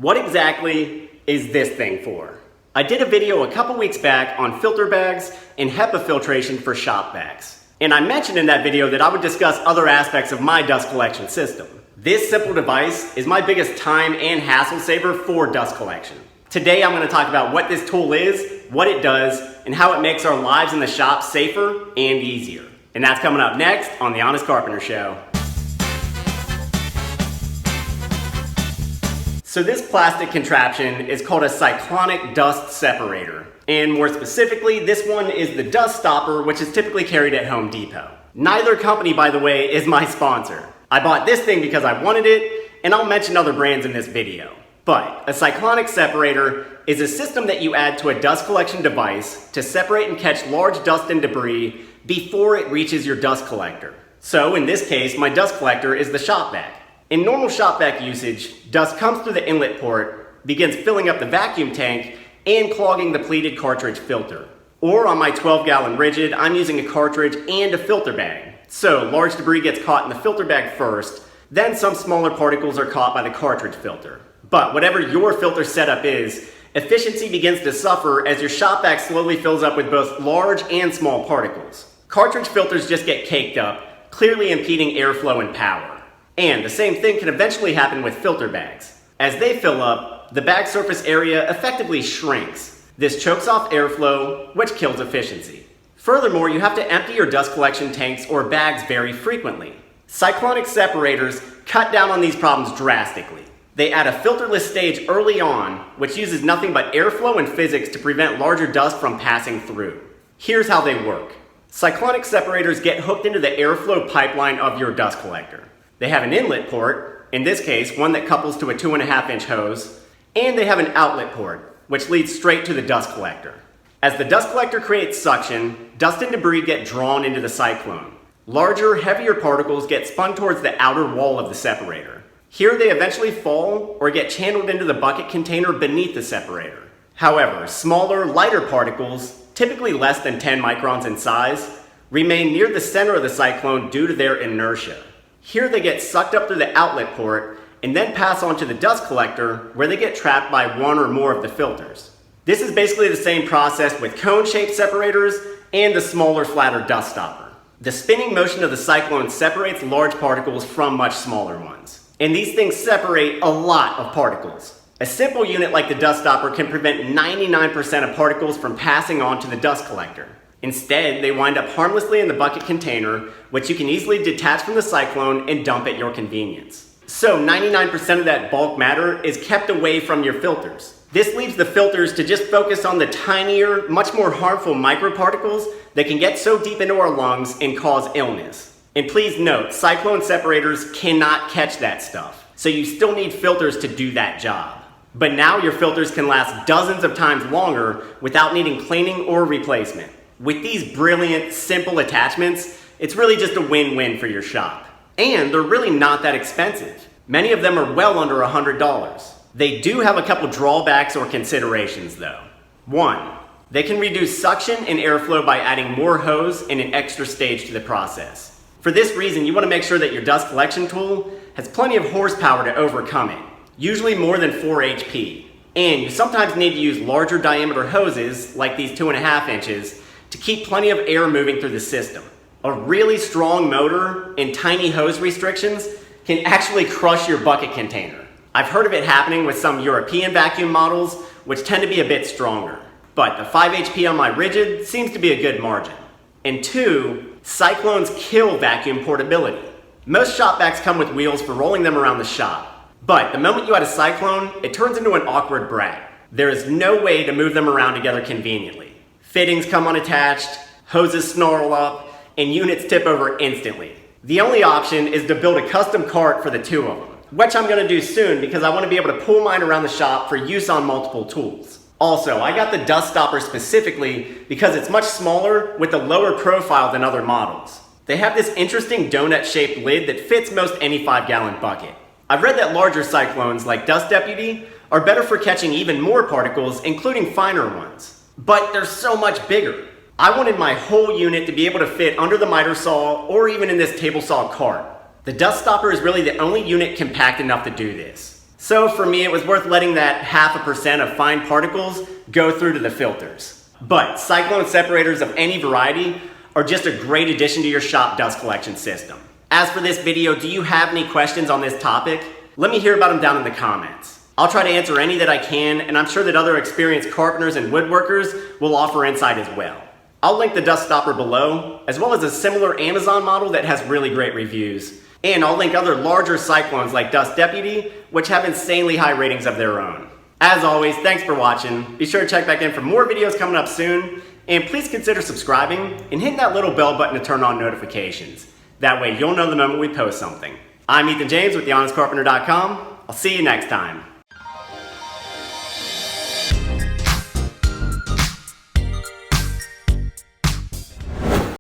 What exactly is this thing for? I did a video a couple weeks back on filter bags and HEPA filtration for Shop Vacs. And I mentioned in that video that I would discuss other aspects of my dust collection system. This simple device is my biggest time and hassle saver for dust collection. Today I'm going to talk about what this tool is, what it does, and how it makes our lives in the shop safer and easier. And that's coming up next on the Honest Carpenter Show. So this plastic contraption is called a CYCLONIC dust separator. And more specifically, this one is the dust stopper, which is typically carried at Home Depot. Neither company, by the way, is my sponsor. I bought this thing because I wanted it, and I'll mention other brands in this video. But a CYCLONIC separator is a system that you add to a dust collection device to separate and catch large dust and debris before it reaches your dust collector. So in this case, my dust collector is the Shop Vac. In normal Shop Vac usage, dust comes through the inlet port, begins filling up the vacuum tank, and clogging the pleated cartridge filter. Or on my 12-gallon Ridgid, I'm using a cartridge and a filter bag. So large debris gets caught in the filter bag first, then some smaller particles are caught by the cartridge filter. But whatever your filter setup is, efficiency begins to suffer as your Shop Vac slowly fills up with both large and small particles. Cartridge filters just get caked up, clearly impeding airflow and power. And the same thing can eventually happen with filter bags. As they fill up, the bag surface area effectively shrinks. This chokes off airflow, which kills efficiency. Furthermore, you have to empty your dust collection tanks or bags very frequently. CYCLONIC separators cut down on these problems drastically. They add a filterless stage early on, which uses nothing but airflow and physics to prevent larger dust from passing through. Here's how they work. CYCLONIC separators get hooked into the airflow pipeline of your dust collector. They have an inlet port, in this case, one that couples to a 2.5-inch hose, and they have an outlet port, which leads straight to the dust collector. As the dust collector creates suction, dust and debris get drawn into the cyclone. Larger, heavier particles get spun towards the outer wall of the separator. Here they eventually fall or get channeled into the bucket container beneath the separator. However, smaller, lighter particles, typically less than 10 microns in size, remain near the center of the cyclone due to their inertia. Here they get sucked up through the outlet port and then pass on to the dust collector where they get trapped by one or more of the filters. This is basically the same process with cone-shaped separators and the smaller, flatter dust stopper. The spinning motion of the cyclone separates large particles from much smaller ones. And these things separate a lot of particles. A simple unit like the dust stopper can prevent 99% of particles from passing on to the dust collector. Instead, they wind up harmlessly in the bucket container, which you can easily detach from the cyclone and dump at your convenience. So 99% of that bulk matter is kept away from your filters. This leaves the filters to just focus on the tinier, much more harmful microparticles that can get so deep into our lungs and cause illness. And please note, cyclone separators cannot catch that stuff, so you still need filters to do that job. But now your filters can last dozens of times longer without needing cleaning or replacement. With these brilliant, simple attachments, it's really just a win-win for your shop. And they're really not that expensive. Many of them are well under $100. They do have a couple drawbacks or considerations though. One, they can reduce suction and airflow by adding more hose and an extra stage to the process. For this reason, you want to make sure that your dust collection tool has plenty of horsepower to overcome it, usually more than 4 HP. And you sometimes need to use larger diameter hoses, like these 2.5 inches, to keep plenty of air moving through the system. A really strong motor and tiny hose restrictions can actually crush your bucket container. I've heard of it happening with some European vacuum models, which tend to be a bit stronger. But the 5 HP on my Ridgid seems to be a good margin. And two, cyclones kill vacuum portability. Most Shop Vacs come with wheels for rolling them around the shop. But the moment you add a cyclone, it turns into an awkward brat. There is no way to move them around together conveniently. Fittings come unattached, hoses snarl up, and units tip over instantly. The only option is to build a custom cart for the two of them, which I'm gonna do soon because I wanna be able to pull mine around the shop for use on multiple tools. Also, I got the dust stopper specifically because it's much smaller with a lower profile than other models. They have this interesting donut-shaped lid that fits most any 5-gallon bucket. I've read that larger cyclones like Dust Deputy are better for catching even more particles, including finer ones. But they're so much bigger. I wanted my whole unit to be able to fit under the miter saw or even in this table saw cart. The dust stopper is really the only unit compact enough to do this. So for me, it was worth letting that 0.5% of fine particles go through to the filters. But Cyclone separators of any variety are just a great addition to your shop dust collection system. As for this video, do you have any questions on this topic? Let me hear about them down in the comments. I'll try to answer any that I can, and I'm sure that other experienced carpenters and woodworkers will offer insight as well. I'll link the dust stopper below, as well as a similar Amazon model that has really great reviews. And I'll link other larger cyclones like Dust Deputy, which have insanely high ratings of their own. As always, thanks for watching. Be sure to check back in for more videos coming up soon, and please consider subscribing and hitting that little bell button to turn on notifications. That way you'll know the moment we post something. I'm Ethan James with TheHonestCarpenter.com. I'll see you next time.